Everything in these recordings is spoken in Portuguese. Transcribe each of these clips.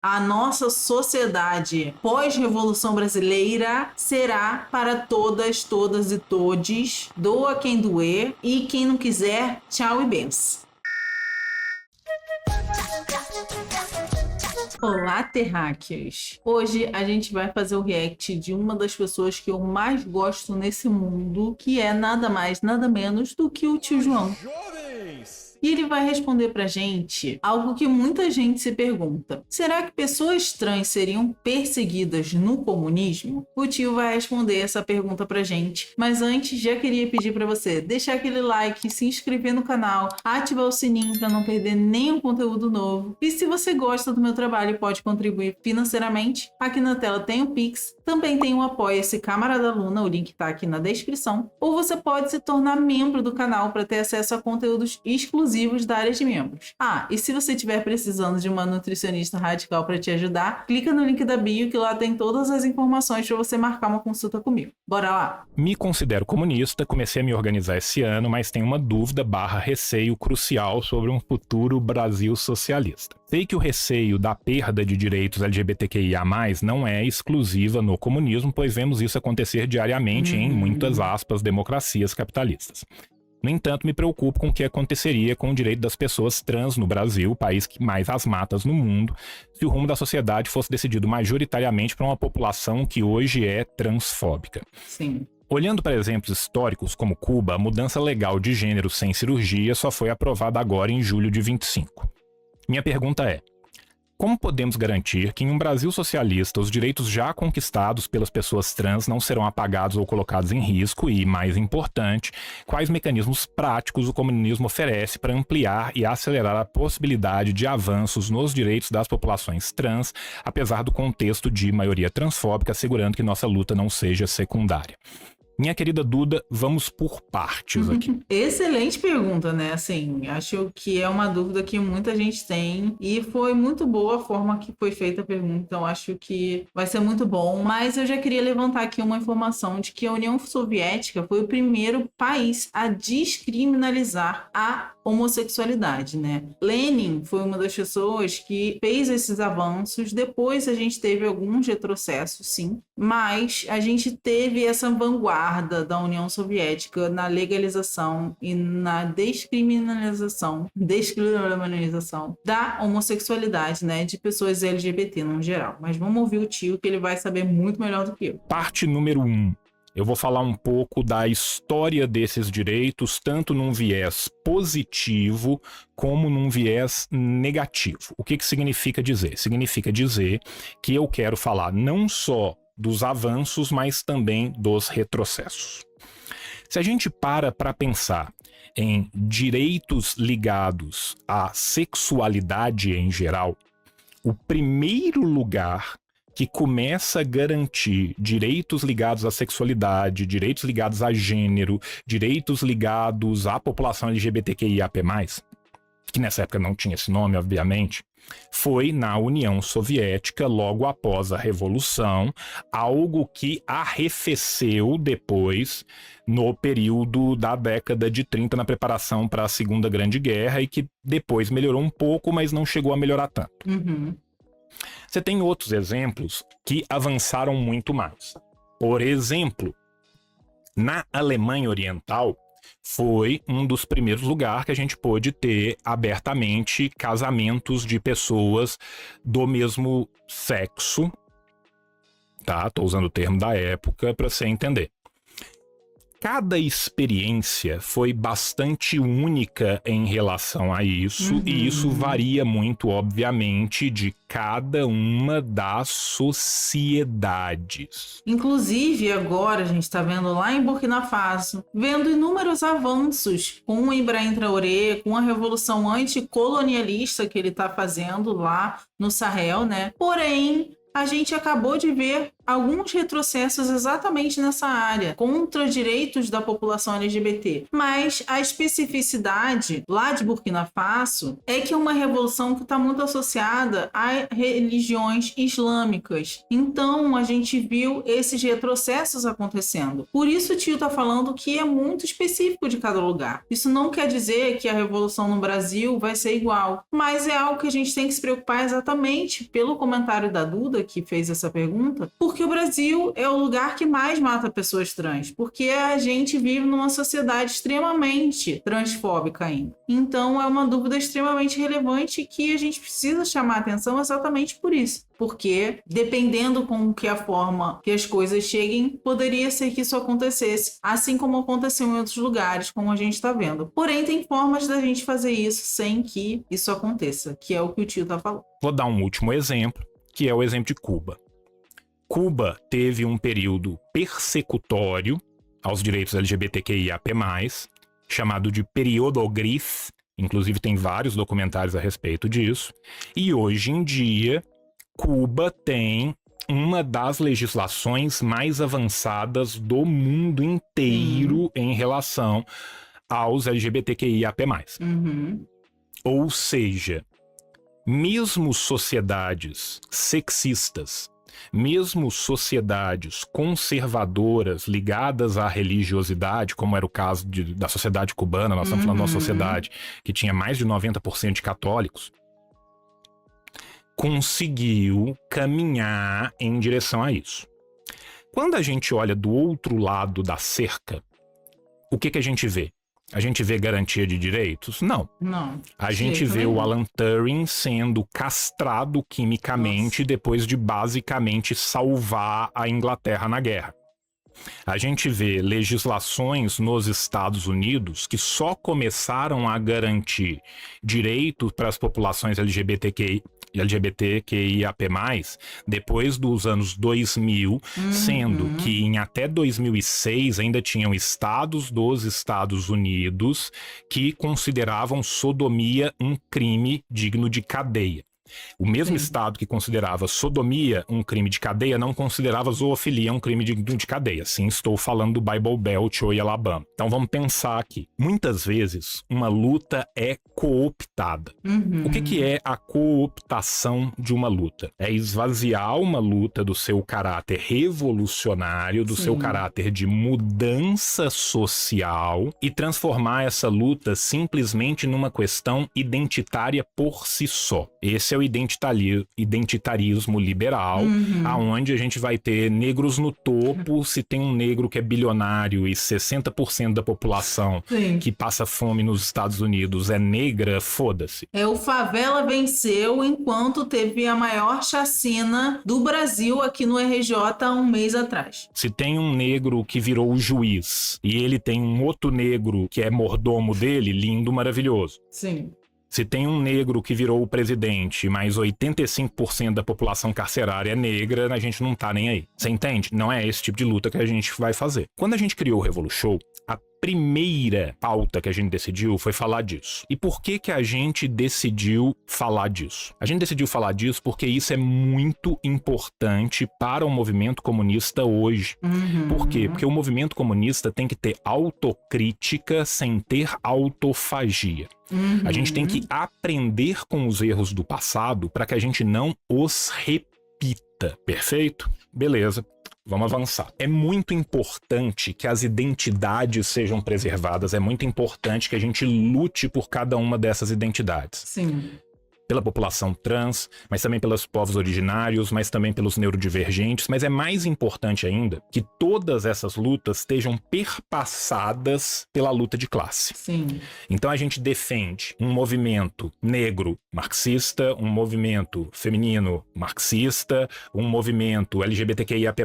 A nossa sociedade pós-Revolução Brasileira será para todas, todas e todes. Doa quem doer e quem não quiser, tchau e benção. Olá, terráqueos! Hoje a gente vai fazer o react de uma das pessoas que eu mais gosto nesse mundo, que é nada mais, nada menos do que o tio João. E ele vai responder pra gente algo que muita gente se pergunta. Será que pessoas trans seriam perseguidas no comunismo? O tio vai responder essa pergunta pra gente. Mas antes, já queria pedir pra você deixar aquele like, se inscrever no canal, ativar o sininho pra não perder nenhum conteúdo novo. E se você gosta do meu trabalho e pode contribuir financeiramente, aqui na tela tem o Pix, também tem o Apoia-se Camarada Luna, o link tá aqui na descrição. Ou você pode se tornar membro do canal para ter acesso a conteúdos exclusivos da área de membros. Ah, e se você estiver precisando de uma nutricionista radical para te ajudar, clica no link da bio que lá tem todas as informações para você marcar uma consulta comigo. Bora lá? Me considero comunista, comecei a me organizar esse ano, mas tenho uma dúvida / receio crucial sobre um futuro Brasil socialista. Sei que o receio da perda de direitos LGBTQIA+, não é exclusiva no comunismo, pois vemos isso acontecer diariamente em muitas aspas democracias capitalistas. No entanto, me preocupo com o que aconteceria com o direito das pessoas trans no Brasil, o país que mais as matas no mundo, se o rumo da sociedade fosse decidido majoritariamente por uma população que hoje é transfóbica. Sim. Olhando para exemplos históricos como Cuba, a mudança legal de gênero sem cirurgia só foi aprovada agora em julho de 25. Minha pergunta é: como podemos garantir que em um Brasil socialista os direitos já conquistados pelas pessoas trans não serão apagados ou colocados em risco e, mais importante, quais mecanismos práticos o comunismo oferece para ampliar e acelerar a possibilidade de avanços nos direitos das populações trans, apesar do contexto de maioria transfóbica, assegurando que nossa luta não seja secundária? Minha querida Duda, vamos por partes aqui. Excelente pergunta, né? Assim, acho que é uma dúvida que muita gente tem e foi muito boa a forma que foi feita a pergunta, então acho que vai ser muito bom. Mas eu já queria levantar aqui uma informação de que a União Soviética foi o primeiro país a descriminalizar a homossexualidade, né? Lenin foi uma das pessoas que fez esses avanços. Depois a gente teve alguns retrocessos, sim, mas a gente teve essa vanguarda da União Soviética na legalização e na descriminalização da homossexualidade, né, de pessoas LGBT no geral. Mas vamos ouvir o tio, que ele vai saber muito melhor do que eu. Parte número 1. Eu vou falar um pouco da história desses direitos, tanto num viés positivo como num viés negativo. O que significa dizer? Significa dizer que eu quero falar não só dos avanços, mas também dos retrocessos. Se a gente para pensar em direitos ligados à sexualidade em geral, o primeiro lugar que começa a garantir direitos ligados à sexualidade, direitos ligados a gênero, direitos ligados à população LGBTQIAP+, que nessa época não tinha esse nome, obviamente, foi na União Soviética, logo após a Revolução, algo que arrefeceu depois no período da década de 30, na preparação para a Segunda Grande Guerra, e que depois melhorou um pouco, mas não chegou a melhorar tanto. Você tem outros exemplos que avançaram muito mais. Por exemplo, na Alemanha Oriental, foi um dos primeiros lugares que a gente pôde ter abertamente casamentos de pessoas do mesmo sexo. Tá? Tô usando o termo da época para você entender. Cada experiência foi bastante única em relação a isso, e isso varia muito, obviamente, de cada uma das sociedades. Inclusive, agora a gente está vendo lá em Burkina Faso, vendo inúmeros avanços com o Ibrahim Traoré, com a revolução anticolonialista que ele está fazendo lá no Sahel, né? Porém, a gente acabou de ver alguns retrocessos exatamente nessa área, contra direitos da população LGBT. Mas a especificidade lá de Burkina Faso é que é uma revolução que está muito associada a religiões islâmicas. Então, a gente viu esses retrocessos acontecendo. Por isso o tio está falando que é muito específico de cada lugar. Isso não quer dizer que a revolução no Brasil vai ser igual, mas é algo que a gente tem que se preocupar exatamente pelo comentário da Duda, que fez essa pergunta, porque o Brasil é o lugar que mais mata pessoas trans, porque a gente vive numa sociedade extremamente transfóbica ainda. Então é uma dúvida extremamente relevante que a gente precisa chamar a atenção exatamente por isso. Porque, dependendo com que a forma que as coisas cheguem, poderia ser que isso acontecesse, assim como aconteceu em outros lugares, como a gente está vendo. Porém, tem formas da gente fazer isso sem que isso aconteça, que é o que o tio está falando. Vou dar um último exemplo, que é o exemplo de Cuba. Cuba teve um período persecutório aos direitos LGBTQIAP+, chamado de período gris, inclusive tem vários documentários a respeito disso, e hoje em dia Cuba tem uma das legislações mais avançadas do mundo inteiro em relação aos LGBTQIAP+. Ou seja, mesmo sociedades sexistas, mesmo sociedades conservadoras ligadas à religiosidade, como era o caso da sociedade cubana, nós estamos falando de uma sociedade que tinha mais de 90% de católicos, conseguiu caminhar em direção a isso. Quando a gente olha do outro lado da cerca, o que a gente vê? A gente vê garantia de direitos? Não. Não. A gente vê o Alan Turing sendo castrado quimicamente depois de basicamente salvar a Inglaterra na guerra. A gente vê legislações nos Estados Unidos que só começaram a garantir direitos para as populações LGBTQIAP+, depois dos anos 2000, sendo que em até 2006 ainda tinham estados dos Estados Unidos que consideravam sodomia um crime digno de cadeia. O mesmo estado que considerava sodomia um crime de cadeia não considerava zoofilia um crime de cadeia. Sim, estou falando do Bible Belt ou Alabama. Então vamos pensar aqui. Muitas vezes uma luta é cooptada. O que é a cooptação de uma luta? É esvaziar uma luta do seu caráter revolucionário, do seu caráter de mudança social e transformar essa luta simplesmente numa questão identitária por si só. Esse é o identitarismo liberal, aonde a gente vai ter negros no topo. Se tem um negro que é bilionário e 60% da população que passa fome nos Estados Unidos é negra, foda-se. O favela venceu enquanto teve a maior chacina do Brasil aqui no RJ há um mês atrás. Se tem um negro que virou o juiz e ele tem um outro negro que é mordomo dele, lindo, maravilhoso. Sim. Se tem um negro que virou o presidente, mas 85% da população carcerária é negra, a gente não tá nem aí. Você entende? Não é esse tipo de luta que a gente vai fazer. Quando a gente criou o Revolution, a primeira pauta que a gente decidiu foi falar disso. E por que a gente decidiu falar disso? A gente decidiu falar disso porque isso é muito importante para o movimento comunista hoje. Por quê? Porque o movimento comunista tem que ter autocrítica sem ter autofagia. A gente tem que aprender com os erros do passado para que a gente não os repita. Perfeito? Beleza. Vamos avançar. É muito importante que as identidades sejam preservadas, é muito importante que a gente lute por cada uma dessas identidades. Sim. Pela população trans, mas também pelos povos originários, mas também pelos neurodivergentes, mas é mais importante ainda que todas essas lutas estejam perpassadas pela luta de classe. Sim. Então a gente defende um movimento negro marxista, um movimento feminino marxista, um movimento LGBTQIAP+,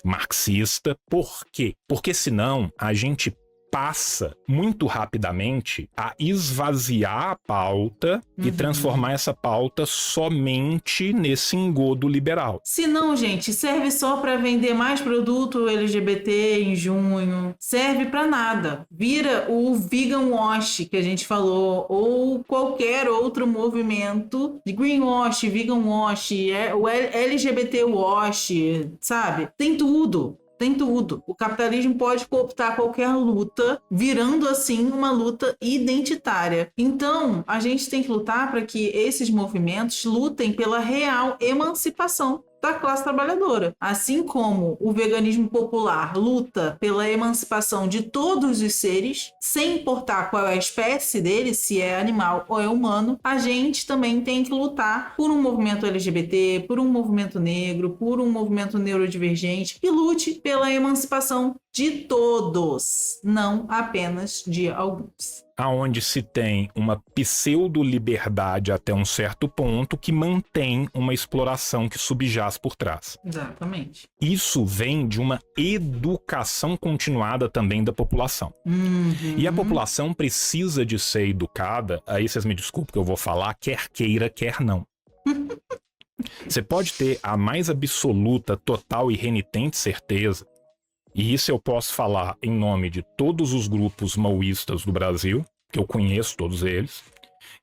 marxista. Por quê? Porque senão a gente passa muito rapidamente a esvaziar a pauta e transformar essa pauta somente nesse engodo liberal. Se não, gente, serve só para vender mais produto LGBT em junho, serve para nada. Vira o vegan wash que a gente falou, ou qualquer outro movimento de greenwash, vegan wash, o LGBT wash, sabe? Tem tudo. Tem tudo. O capitalismo pode cooptar qualquer luta, virando assim uma luta identitária. Então, a gente tem que lutar para que esses movimentos lutem pela real emancipação da classe trabalhadora. Assim como o veganismo popular luta pela emancipação de todos os seres, sem importar qual é a espécie dele, se é animal ou é humano, a gente também tem que lutar por um movimento LGBT, por um movimento negro, por um movimento neurodivergente, que lute pela emancipação de todos, não apenas de alguns. Aonde se tem uma pseudo-liberdade até um certo ponto que mantém uma exploração que subjaz por trás. Exatamente. Isso vem de uma educação continuada também da população. E a população precisa de ser educada, aí vocês me desculpem que eu vou falar, quer queira, quer não. Você pode ter a mais absoluta, total e renitente certeza, e isso eu posso falar em nome de todos os grupos maoístas do Brasil, que eu conheço todos eles,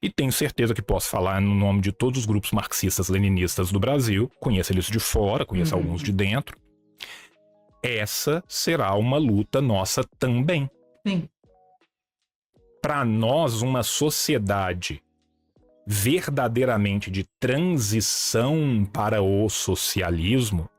e tenho certeza que posso falar no nome de todos os grupos marxistas-leninistas do Brasil, conheço eles de fora, conheço alguns de dentro. Essa será uma luta nossa também. Sim. Para nós, uma sociedade verdadeiramente de transição para o socialismo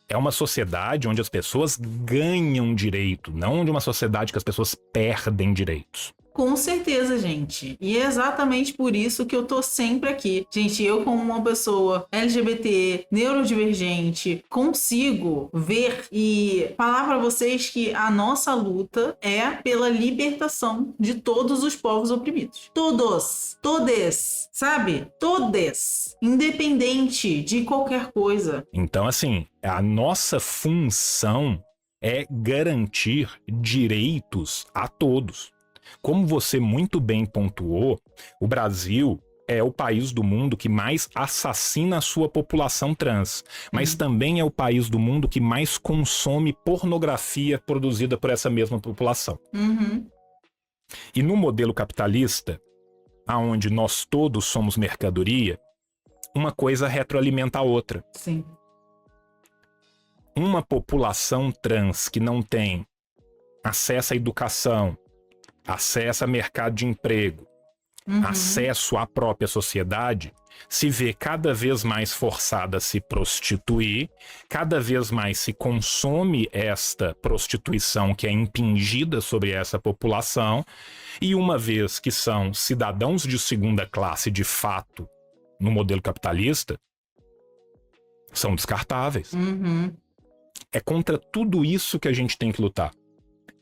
é uma sociedade onde as pessoas ganham direito, não onde uma sociedade que as pessoas perdem direitos. Com certeza, gente. E é exatamente por isso que eu tô sempre aqui. Gente, eu como uma pessoa LGBT, neurodivergente, consigo ver e falar para vocês que a nossa luta é pela libertação de todos os povos oprimidos. Todos. Todes. Sabe? Todes. Independente de qualquer coisa. Então, assim, a nossa função é garantir direitos a todos. Como você muito bem pontuou, o Brasil é o país do mundo que mais assassina a sua população trans, mas também é o país do mundo que mais consome pornografia produzida por essa mesma população. E no modelo capitalista, onde nós todos somos mercadoria, uma coisa retroalimenta a outra. Sim. Uma população trans que não tem acesso à educação, acesso a mercado de emprego, acesso à própria sociedade, se vê cada vez mais forçada a se prostituir, cada vez mais se consome esta prostituição que é impingida sobre essa população, e uma vez que são cidadãos de segunda classe de fato no modelo capitalista, são descartáveis. É contra tudo isso que a gente tem que lutar.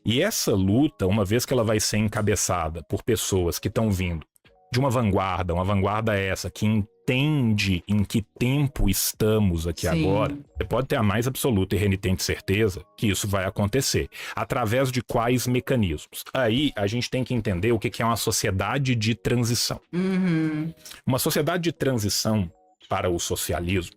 E essa luta, uma vez que ela vai ser encabeçada por pessoas que estão vindo de uma vanguarda essa, que entende em que tempo estamos aqui agora, você pode ter a mais absoluta e renitente certeza que isso vai acontecer. Através de quais mecanismos? Aí a gente tem que entender o que é uma sociedade de transição. Uma sociedade de transição para o socialismo,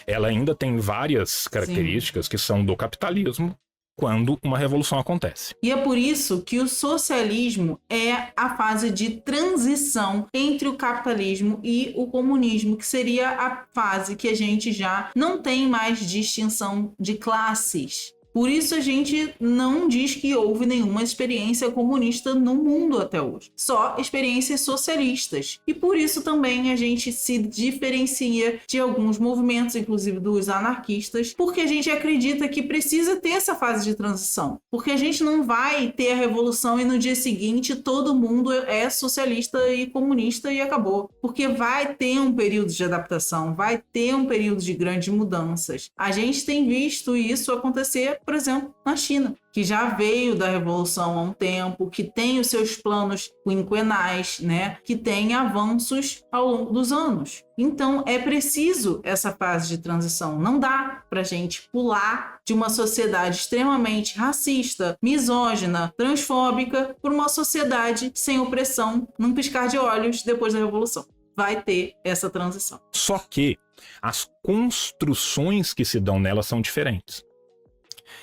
ela ainda tem várias características que são do capitalismo, quando uma revolução acontece. E é por isso que o socialismo é a fase de transição entre o capitalismo e o comunismo, que seria a fase que a gente já não tem mais distinção de classes. Por isso a gente não diz que houve nenhuma experiência comunista no mundo até hoje. Só experiências socialistas. E por isso também a gente se diferencia de alguns movimentos, inclusive dos anarquistas, porque a gente acredita que precisa ter essa fase de transição. Porque a gente não vai ter a revolução e no dia seguinte todo mundo é socialista e comunista e acabou. Porque vai ter um período de adaptação, vai ter um período de grandes mudanças. A gente tem visto isso acontecer por exemplo, na China, que já veio da revolução há um tempo, que tem os seus planos quinquenais, né? Que tem avanços ao longo dos anos. Então, é preciso essa fase de transição. Não dá para a gente pular de uma sociedade extremamente racista, misógina, transfóbica, por uma sociedade sem opressão, num piscar de olhos depois da revolução. Vai ter essa transição. Só que as construções que se dão nela são diferentes.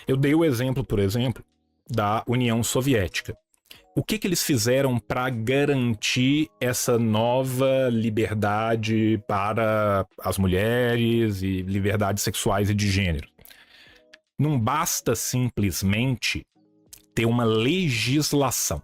Eu dei o exemplo, por exemplo, da União Soviética. O que eles fizeram para garantir essa nova liberdade para as mulheres e liberdades sexuais e de gênero? Não basta simplesmente ter uma legislação.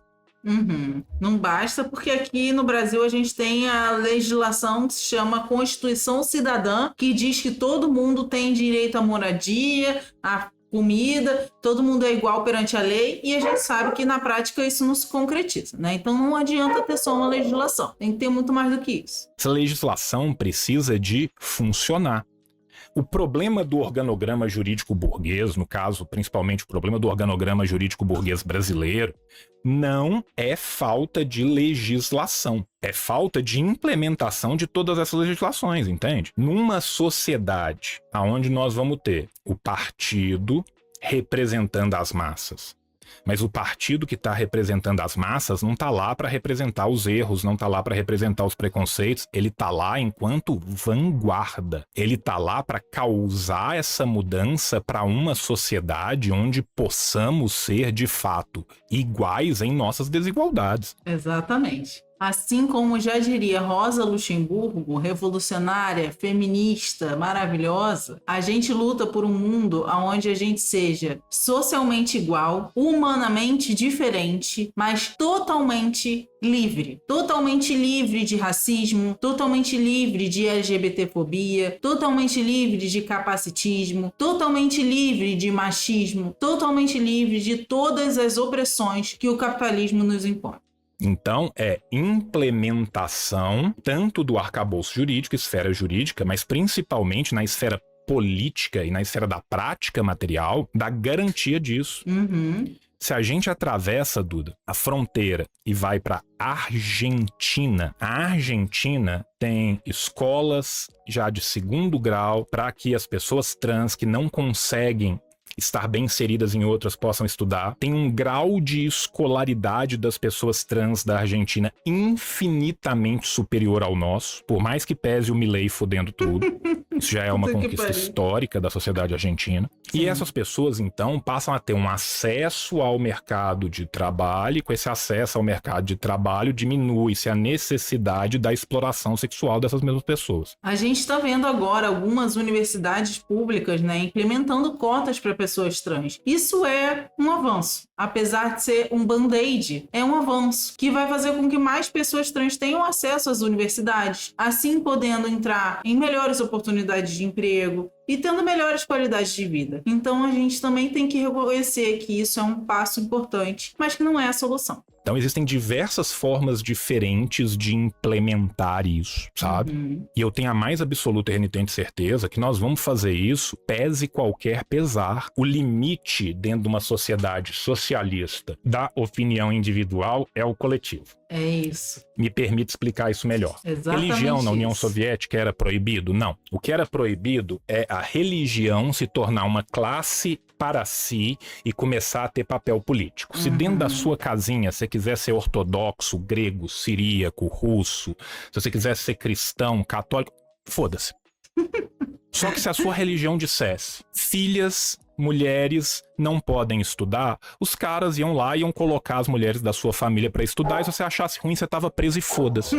Não basta, porque aqui no Brasil a gente tem a legislação que se chama Constituição Cidadã, que diz que todo mundo tem direito à moradia, à comida, todo mundo é igual perante a lei, e a gente sabe que na prática isso não se concretiza, né? Então não adianta ter só uma legislação, tem que ter muito mais do que isso. Essa legislação precisa de funcionar. O problema do organograma jurídico burguês, no caso, principalmente o problema do organograma jurídico burguês brasileiro, não é falta de legislação, é falta de implementação de todas essas legislações, entende? Numa sociedade onde nós vamos ter o partido representando as massas, mas o partido que está representando as massas não está lá para representar os erros, não está lá para representar os preconceitos, ele está lá enquanto vanguarda. Ele está lá para causar essa mudança para uma sociedade onde possamos ser, de fato, iguais em nossas desigualdades. Exatamente. Assim como já diria Rosa Luxemburgo, revolucionária, feminista, maravilhosa, a gente luta por um mundo onde a gente seja socialmente igual, humanamente diferente, mas totalmente livre. Totalmente livre de racismo, totalmente livre de LGBTfobia, totalmente livre de capacitismo, totalmente livre de machismo, totalmente livre de todas as opressões que o capitalismo nos impõe. Então, é implementação tanto do arcabouço jurídico, esfera jurídica, mas principalmente na esfera política e na esfera da prática material, da garantia disso. Se a gente atravessa, Duda, a fronteira e vai para a Argentina tem escolas já de segundo grau para que as pessoas trans que não conseguem estar bem inseridas em outras possam estudar. Tem um grau de escolaridade das pessoas trans da Argentina infinitamente superior ao nosso, por mais que pese o Milei fodendo tudo. Isso já é uma conquista histórica da sociedade argentina. Sim. E essas pessoas, então, passam a ter um acesso ao mercado de trabalho, e com esse acesso ao mercado de trabalho diminui-se a necessidade da exploração sexual dessas mesmas pessoas. A gente está vendo agora algumas universidades públicas, né, implementando cotas para pessoas trans. Isso é um avanço. Apesar de ser um band-aid, é um avanço que vai fazer com que mais pessoas trans tenham acesso às universidades, assim podendo entrar em melhores oportunidades de emprego e tendo melhores qualidades de vida. Então a gente também tem que reconhecer que isso é um passo importante, mas que não é a solução. Então existem diversas formas diferentes de implementar isso, sabe? E eu tenho a mais absoluta e renitente certeza que nós vamos fazer isso, pese qualquer pesar. O limite dentro de uma sociedade socialista da opinião individual é o coletivo. É isso. Me permite explicar isso melhor. Exatamente. Religião na União isso. Soviética era proibido? Não. O que era proibido é a religião se tornar uma classe para si e começar a ter papel político. Se dentro da sua casinha você quiser ser ortodoxo, grego, siríaco, russo, se você quiser ser cristão, católico, foda-se. Só que se a sua religião dissesse filhas, mulheres não podem estudar, os caras iam lá e iam colocar as mulheres da sua família pra estudar, e se você achasse ruim, você tava preso e foda-se.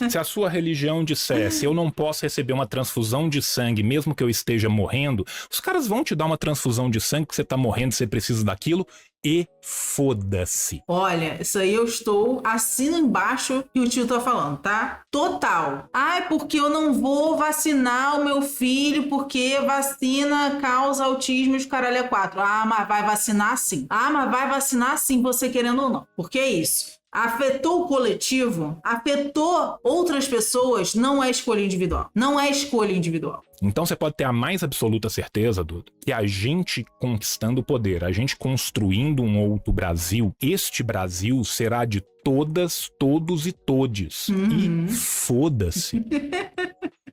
Se a sua religião dissesse eu não posso receber uma transfusão de sangue mesmo que eu esteja morrendo, os caras vão te dar uma transfusão de sangue que você tá morrendo, você precisa daquilo, e foda-se. Olha, isso aí eu estou assino embaixo que o tio tá falando, tá? Total. Ai, porque eu não vou vacinar o meu filho porque vacina causa autismo e os caralho é 4. Ah, mas vai vacinar sim. Ah, mas vai vacinar sim, você querendo ou não. Porque é isso. afetou o coletivo, afetou outras pessoas, não é escolha individual. Não é escolha individual. Então você pode ter a mais absoluta certeza, Duda, que a gente conquistando o poder, a gente construindo um outro Brasil, este Brasil será de todas, todos e todes. E foda-se.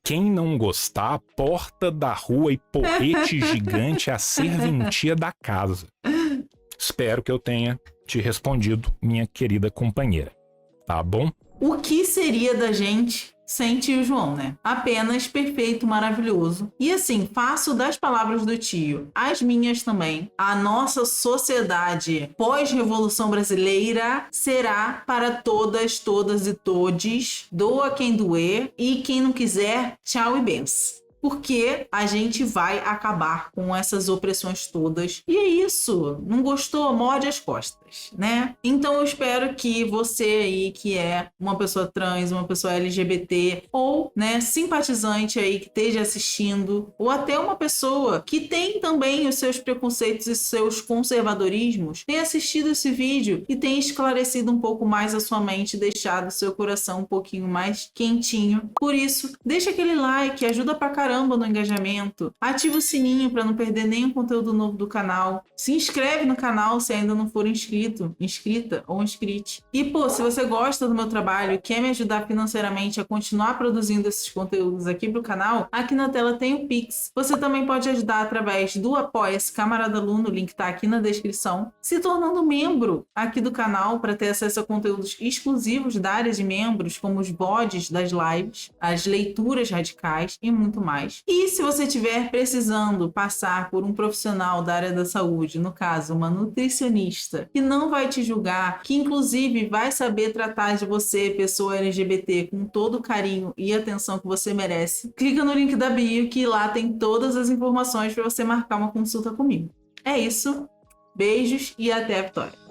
Quem não gostar, porta da rua e porrete gigante é a serventia da casa. Espero que eu tenha te respondido, minha querida companheira. Tá bom? O que seria da gente sem tio João, né? Apenas perfeito, maravilhoso. E assim, faço das palavras do tio as minhas também. A nossa sociedade pós-Revolução Brasileira será para todas, todas e todes. Doa quem doer e quem não quiser, tchau e benção. Porque a gente vai acabar com essas opressões todas. E é isso. Não gostou? Morde as costas, né? Então eu espero que você aí, que é uma pessoa trans, uma pessoa LGBT, ou, né, simpatizante aí que esteja assistindo, ou até uma pessoa que tem também os seus preconceitos e seus conservadorismos, tenha assistido esse vídeo e tenha esclarecido um pouco mais a sua mente, deixado o seu coração um pouquinho mais quentinho. Por isso, deixa aquele like, ajuda pra caramba no engajamento, ativa o sininho para não perder nenhum conteúdo novo do canal, se inscreve no canal se ainda não for inscrita ou inscrito. E pô, se você gosta do meu trabalho e quer me ajudar financeiramente a continuar produzindo esses conteúdos aqui pro canal, aqui na tela tem o Pix. Você também pode ajudar através do Apoia-se Camarada Lu, o link tá aqui na descrição, se tornando membro aqui do canal para ter acesso a conteúdos exclusivos da área de membros, como os VODs das lives, as leituras radicais e muito mais. E se você estiver precisando passar por um profissional da área da saúde, no caso, uma nutricionista, que não vai te julgar, que inclusive vai saber tratar de você, pessoa LGBT, com todo o carinho e atenção que você merece, clica no link da bio que lá tem todas as informações para você marcar uma consulta comigo. É isso, beijos e até a vitória!